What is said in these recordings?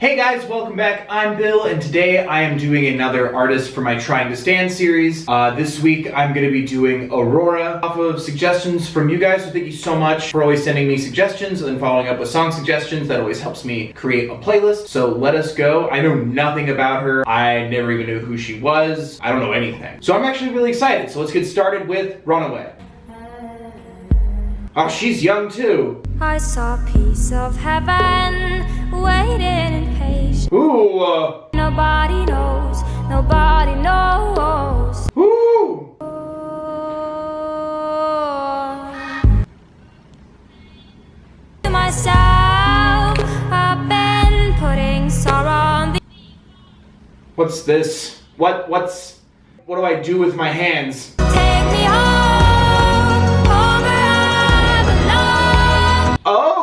Hey guys, welcome back. I'm Bill, and today I am doing another artist for my Trying to Stand series. This week I'm going to be doing Aurora off of suggestions from you guys, so thank you so much for always sending me suggestions and then following up with song suggestions. That always helps me create a playlist. So let us go. I know nothing about her. I never even knew who she was. I don't know anything. So I'm actually really excited. So let's get started with Runaway. Oh, she's young too. I saw a piece of heaven waiting in patience. Ooh. Nobody knows, nobody knows. Ooh. To myself, I've been putting sorrow on the... What's this? What do I do with my hands? Take me home, where I belong.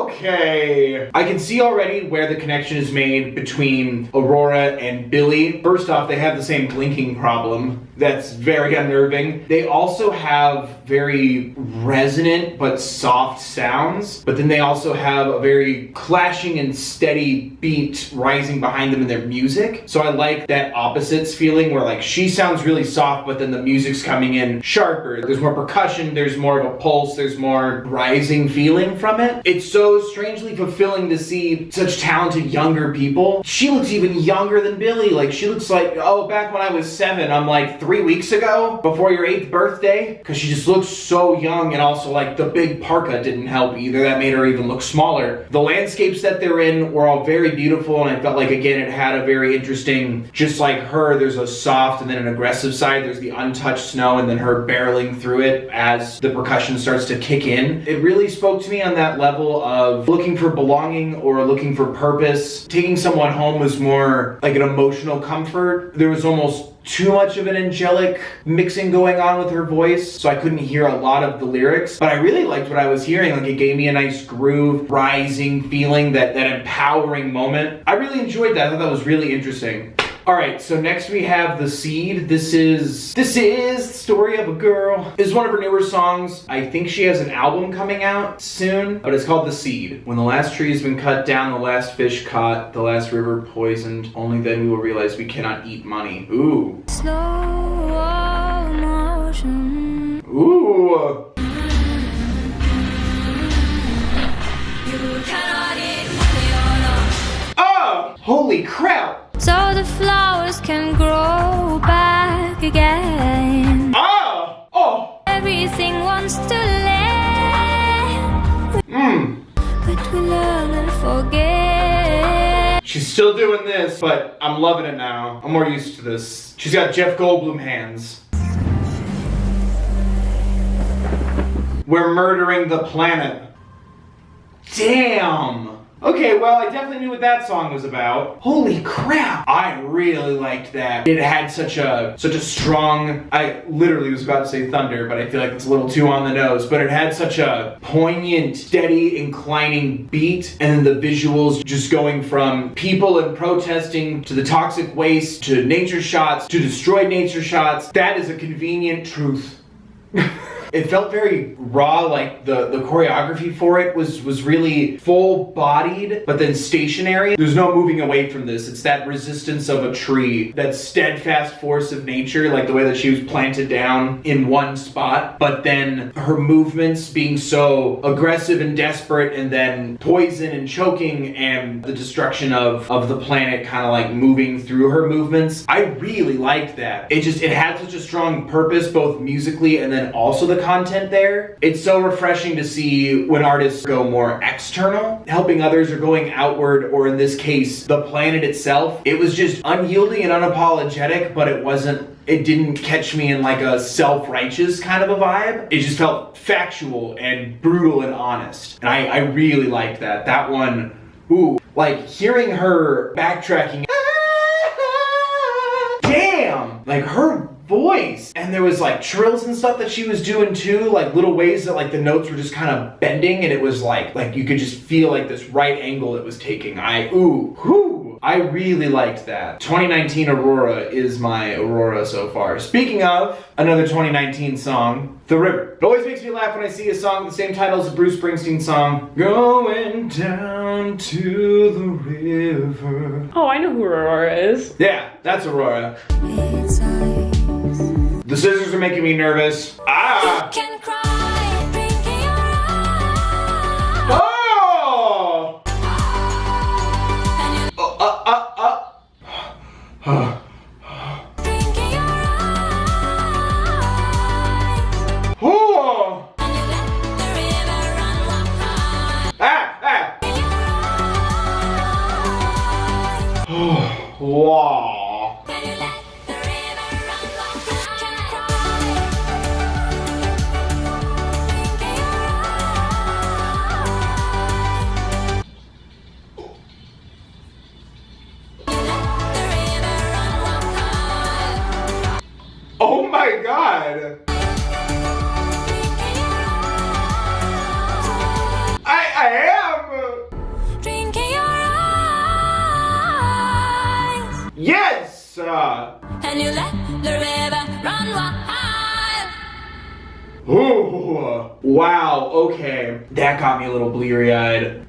Okay. I can see already where the connection is made between Aurora and Billy. First off, they have the same blinking problem. That's very unnerving. They also have very resonant but soft sounds, but then they also have a very clashing and steady beat rising behind them in their music. So I like that opposites feeling where like she sounds really soft, but then the music's coming in sharper. There's more percussion, there's more of a pulse, there's more rising feeling from it. It's so strangely fulfilling to see such talented younger people. She looks even younger than Billy. Like she looks like, oh, back when I was 7, I'm like 3 weeks ago, before your 8th birthday, because she just looks so young, and also like the big parka didn't help either. That made her even look smaller. The landscapes that they're in were all very beautiful, and I felt like again it had a very interesting, just like her, there's a soft and then an aggressive side. There's the untouched snow and then her barreling through it as the percussion starts to kick in. It really spoke to me on that level of looking for belonging or looking for purpose. Taking someone home was more like an emotional comfort. There was almost too much of an angelic mixing going on with her voice, so I couldn't hear a lot of the lyrics, but I really liked what I was hearing. Like it gave me a nice groove, rising feeling, that empowering moment. I really enjoyed that. I thought that was really interesting. Alright, so next we have The Seed. This is the story of a girl. This is one of her newer songs. I think she has an album coming out soon, but it's called The Seed. When the last tree has been cut down, the last fish caught, the last river poisoned, only then we will realize we cannot eat money. Ooh. Slow motion. Ooh. You cannot eat money or not. Oh! Holy crap! So the flowers can grow back again. Ah! Oh! Everything wants to land. But we learn and forget. She's still doing this, but I'm loving it now. I'm more used to this. She's got Jeff Goldblum hands. We're murdering the planet. Damn! Okay, well, I definitely knew what that song was about. Holy crap! I really liked that. It had such a strong, I literally was about to say thunder, but I feel like it's a little too on the nose, but it had such a poignant, steady, inclining beat, and then the visuals just going from people and protesting to the toxic waste, to nature shots, to destroyed nature shots. That is a convenient truth. It felt very raw, like the choreography for it was really full-bodied, but then stationary. There's no moving away from this. It's that resistance of a tree, that steadfast force of nature, like the way that she was planted down in one spot, but then her movements being so aggressive and desperate, and then poison and choking, and the destruction of the planet kind of like moving through her movements. I really liked that. It had such a strong purpose, both musically and then also the content there. It's so refreshing to see when artists go more external, helping others or going outward, or in this case, the planet itself. It was just unyielding and unapologetic, but it didn't catch me in like a self-righteous kind of a vibe. It just felt factual and brutal and honest. And I really liked that. That one, ooh, like hearing her backtracking, damn, like her voice, and there was like trills and stuff that she was doing too, like little ways that like the notes were just kind of bending, and it was like you could just feel like this right angle it was taking. I really liked that. 2019 Aurora is my Aurora so far. Speaking of another 2019 song, The River. It always makes me laugh when I see a song with the same title as a Bruce Springsteen song. Going down to the river. Oh, I know who Aurora is. Yeah, that's Aurora. The scissors are making me nervous. Ah! Can cry, drinking your eyes. Oh! Drinking your eyes. Oh! And you let the river run wild. Ah! Wow. And you let the river run wild. Can cry. Drinking your eyes. You let the river run wild. Oh my god! I am! Drinking your eyes. Yes! And you let the river run wild. Ooh. Wow, okay. That got me a little bleary-eyed.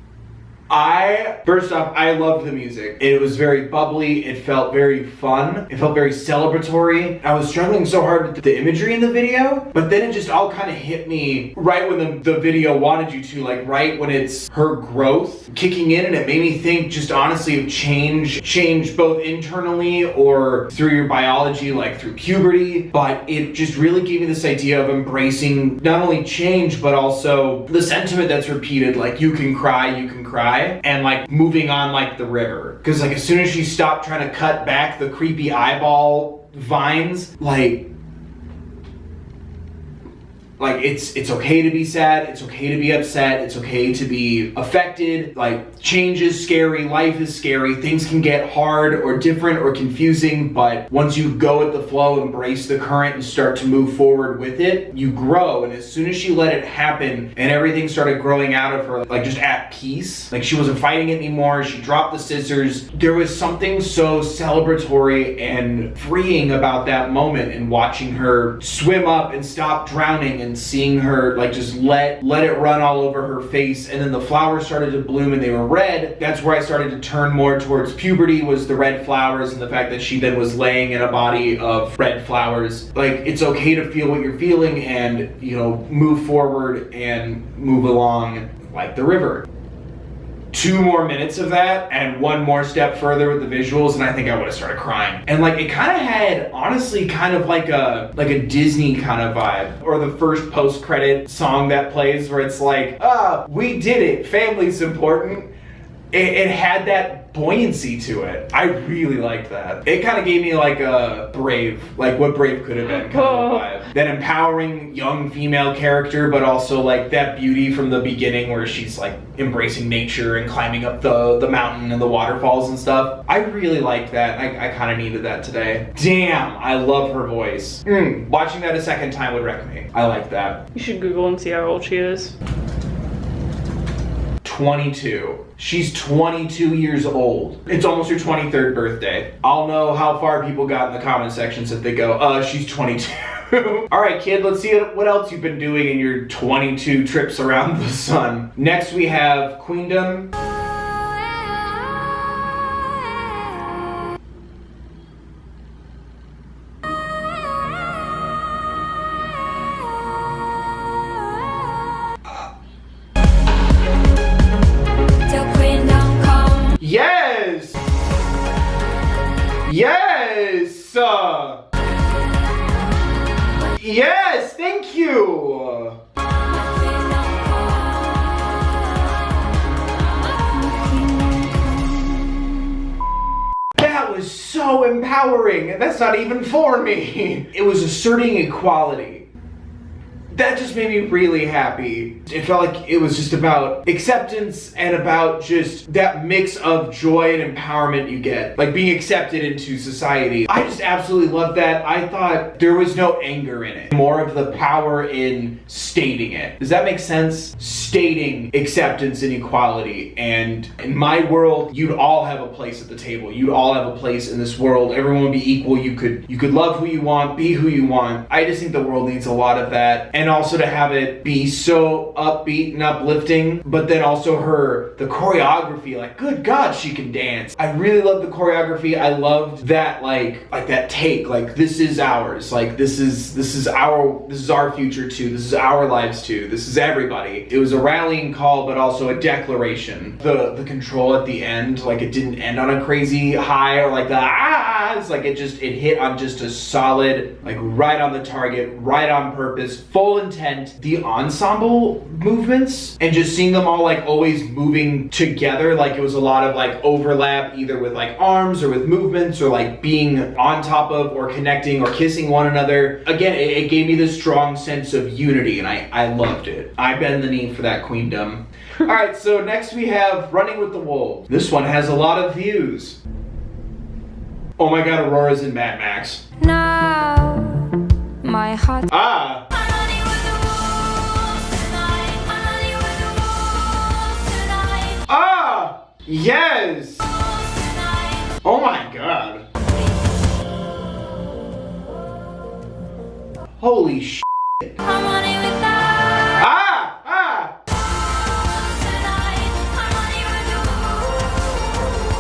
First off, I loved the music. It was very bubbly, it felt very fun, it felt very celebratory. I was struggling so hard with the imagery in the video, but then it just all kind of hit me right when the video wanted you to, like right when it's her growth kicking in, and it made me think just honestly of change both internally or through your biology, like through puberty, but it just really gave me this idea of embracing not only change, but also the sentiment that's repeated, like you can cry, and like moving on like the river. Because like as soon as she stopped trying to cut back the creepy eyeball vines, like it's okay to be sad, it's okay to be upset, it's okay to be affected. Like change is scary, life is scary, things can get hard or different or confusing, but once you go with the flow, embrace the current and start to move forward with it, you grow. And as soon as she let it happen and everything started growing out of her, like just at peace, like she wasn't fighting it anymore, she dropped the scissors, there was something so celebratory and freeing about that moment, and watching her swim up and stop drowning and seeing her like just let it run all over her face, and then the flowers started to bloom and they were red. That's where I started to turn more towards puberty, was the red flowers and the fact that she then was laying in a body of red flowers. Like it's okay to feel what you're feeling and, you know, move forward and move along like the river. 2 more minutes of that and 1 more step further with the visuals and I think I would have started crying. And like it kind of had honestly kind of like a Disney kind of vibe, or the first post-credit song that plays where it's like, we did it, family's important. It had that buoyancy to it. I really liked that. It kind of gave me like a Brave, like what Brave could have been kind of a vibe. That empowering young female character, but also like that beauty from the beginning where she's like embracing nature and climbing up the mountain and the waterfalls and stuff. I really liked that. I kind of needed that today. Damn, I love her voice. Watching that a second time would wreck me. I like that. You should Google and see how old she is. 22. She's 22 years old. It's almost her 23rd birthday. I'll know how far people got in the comment sections if they go, she's 22. All right, kid, let's see what else you've been doing in your 22 trips around the sun. Next we have Queendom. Yes! Yes! Yes, thank you! That was so empowering. That's not even for me. It was asserting equality. that just made me really happy. It felt like it was just about acceptance and about just that mix of joy and empowerment you get, like being accepted into society. I just absolutely loved that. I thought there was no anger in it, more of the power in stating it. Does that make sense? Stating acceptance and equality. And in my world, you'd all have a place at the table. You'd all have a place in this world. Everyone would be equal. You could love who you want, be who you want. I just think the world needs a lot of that. And also to have it be so upbeat and uplifting, but then also the choreography, like, good God, she can dance. I really love the choreography. I loved that, like that take, like, this is ours. Like, this is our future too. This is our lives too. This is everybody. It was a rallying call, but also a declaration. The control at the end, like, it didn't end on a crazy high or like it's like it hit on just a solid, like, right on the target, right on purpose, full intent. The ensemble movements and just seeing them all, like, always moving together, like it was a lot of, like, overlap either with, like, arms or with movements or, like, being on top of or connecting or kissing one another. Again, it gave me this strong sense of unity, and I loved it. I bend the knee for that queendom. All right, so next we have Running with the Wolves. This one has a lot of views. Oh my God, Aurora's in Mad Max. Now, my heart. Ah! Ah! Yes! Oh my God. Holy shit. Ah! Ah!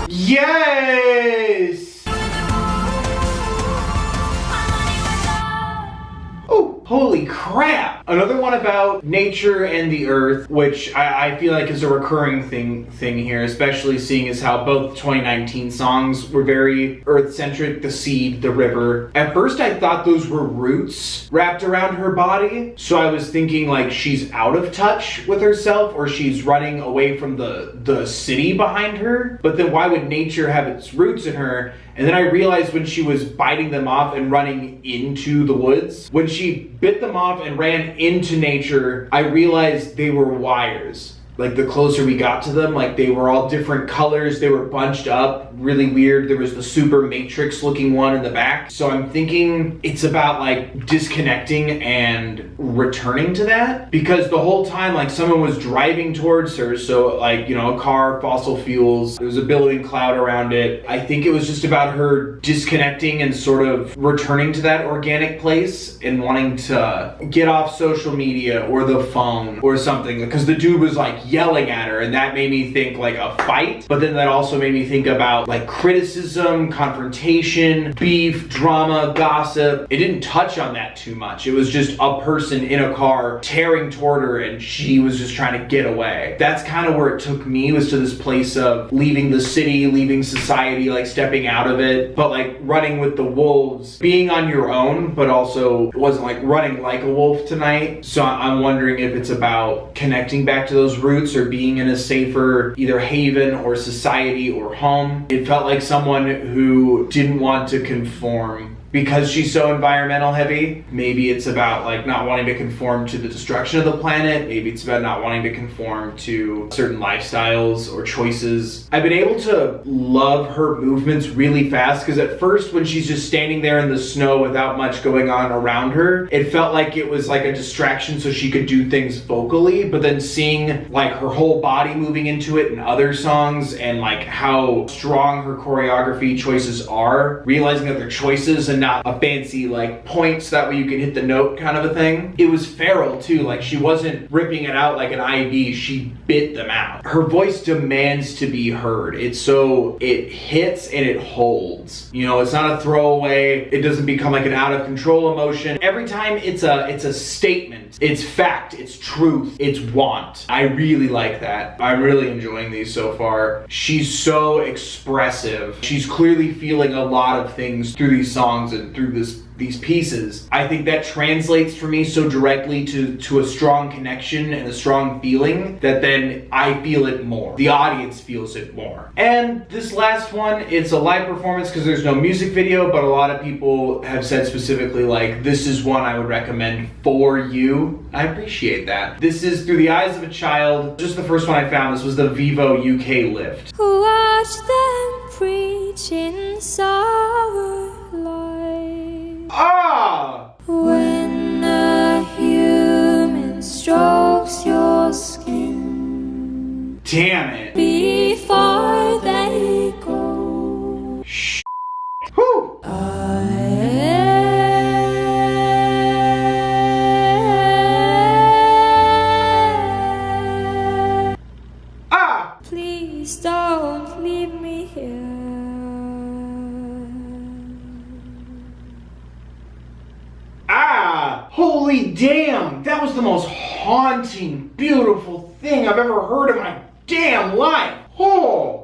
Yes! Oh, holy crap! Another one about nature and the earth, which I feel like is a recurring thing here, especially seeing as how both 2019 songs were very earth-centric, the seed, the river. At first I thought those were roots wrapped around her body, so I was thinking, like, she's out of touch with herself or she's running away from the city behind her. But then why would nature have its roots in her? And then I realized when she was biting them off and running into the woods, when she bit them off and ran into nature, I realized they were wires. Like, the closer we got to them, like, they were all different colors, they were bunched up, really weird. There was the super matrix looking one in the back. So I'm thinking it's about, like, disconnecting and returning to that, because the whole time, like, someone was driving towards her, so, like, you know, a car, fossil fuels, there was a billowing cloud around it. I think it was just about her disconnecting and sort of returning to that organic place and wanting to get off social media or the phone or something, because the dude was, like, yelling at her, and that made me think, like, a fight. But then that also made me think about, like, criticism, confrontation, beef, drama, gossip. It didn't touch on that too much. It was just a person in a car tearing toward her, and she was just trying to get away. That's kind of where it took me, was to this place of leaving the city, leaving society, like, stepping out of it, but, like, running with the wolves, being on your own, but also it wasn't, like, running like a wolf tonight. So I'm wondering if it's about connecting back to those roots or being in a safer either haven or society or home. It felt like someone who didn't want to conform. Because she's so environmental heavy, maybe it's about, like, not wanting to conform to the destruction of the planet. Maybe it's about not wanting to conform to certain lifestyles or choices. I've been able to love her movements really fast, because at first when she's just standing there in the snow without much going on around her, it felt like it was like a distraction so she could do things vocally. But then seeing, like, her whole body moving into it in other songs, and, like, how strong her choreography choices are, realizing that they're choices and not a fancy, like, points that way you can hit the note kind of a thing. It was feral too, like, she wasn't ripping it out like an IV, she bit them out. Her voice demands to be heard. It hits and it holds. You know, it's not a throwaway, it doesn't become like an out of control emotion. Every time it's a statement, it's fact, it's truth, it's want. I really like that. I'm really enjoying these so far. She's so expressive. She's clearly feeling a lot of things through these songs, songs and through these pieces, I think that translates for me so directly to a strong connection and a strong feeling that then I feel it more. The audience feels it more. And this last one, it's a live performance because there's no music video, but a lot of people have said specifically like, this is one I would recommend for you. I appreciate that. This is Through the Eyes of a Child. Just the first one I found. This was the Vivo UK lift. Watch them preach in starlight. Ah! When a human strokes your skin. Damn it. Before they go. Shh. Whew. Please don't leave me here. Holy damn! That was the most haunting, beautiful thing I've ever heard in my damn life. Oh!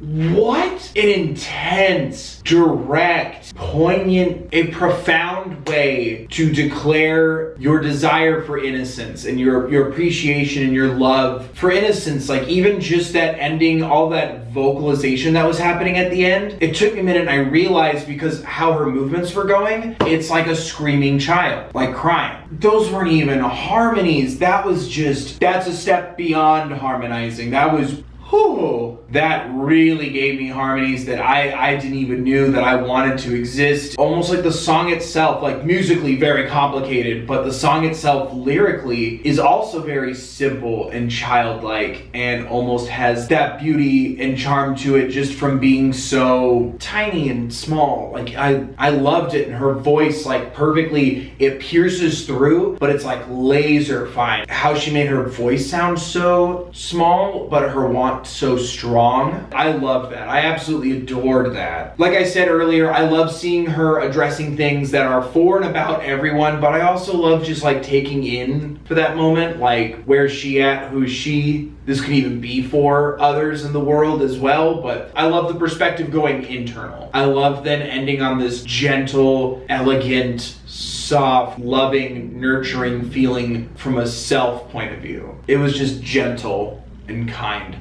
What an intense, direct, poignant, a profound way to declare your desire for innocence and your appreciation and your love for innocence. Like even just that ending, all that vocalization that was happening at the end, it took me a minute and I realized because how her movements were going, it's like a screaming child, like crying. Those weren't even harmonies. That was just, that's a step beyond harmonizing. That was, whew, that really gave me harmonies that I didn't even knew that I wanted to exist. Almost like the song itself, like musically very complicated, but the song itself lyrically is also very simple and childlike and almost has that beauty and charm to it just from being so tiny and small. Like I loved it, and her voice like perfectly, it pierces through, but it's like laser fine. How she made her voice sound so small, but her want so strong. I love that. I absolutely adored that. Like I said earlier, I love seeing her addressing things that are for and about everyone, but I also love just like taking in for that moment, like where's she at, who's she? This could even be for others in the world as well, but I love the perspective going internal. I love then ending on this gentle, elegant, soft, loving, nurturing feeling from a self point of view. It was just gentle and kind.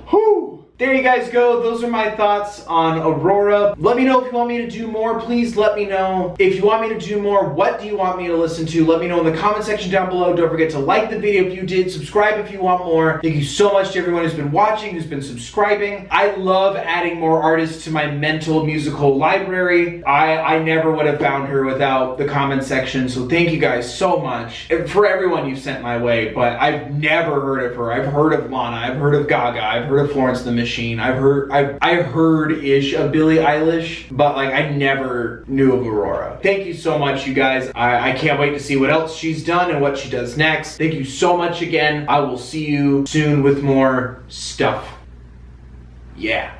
Whew! There you guys go. Those are my thoughts on Aurora. Let me know if you want me to do more. Please let me know. If you want me to do more, what do you want me to listen to? Let me know in the comment section down below. Don't forget to like the video if you did. Subscribe if you want more. Thank you so much to everyone who's been watching, who's been subscribing. I love adding more artists to my mental musical library. I never would have found her without the comment section, so thank you guys so much. And for everyone you sent my way, but I've never heard of her. I've heard of Lana. I've heard of Gaga. I've heard of Florence the Machine. I've heard-ish of Billie Eilish, but like I never knew of Aurora. Thank you so much, you guys. I can't wait to see what else she's done and what she does next. Thank you so much again. I will see you soon with more stuff. Yeah.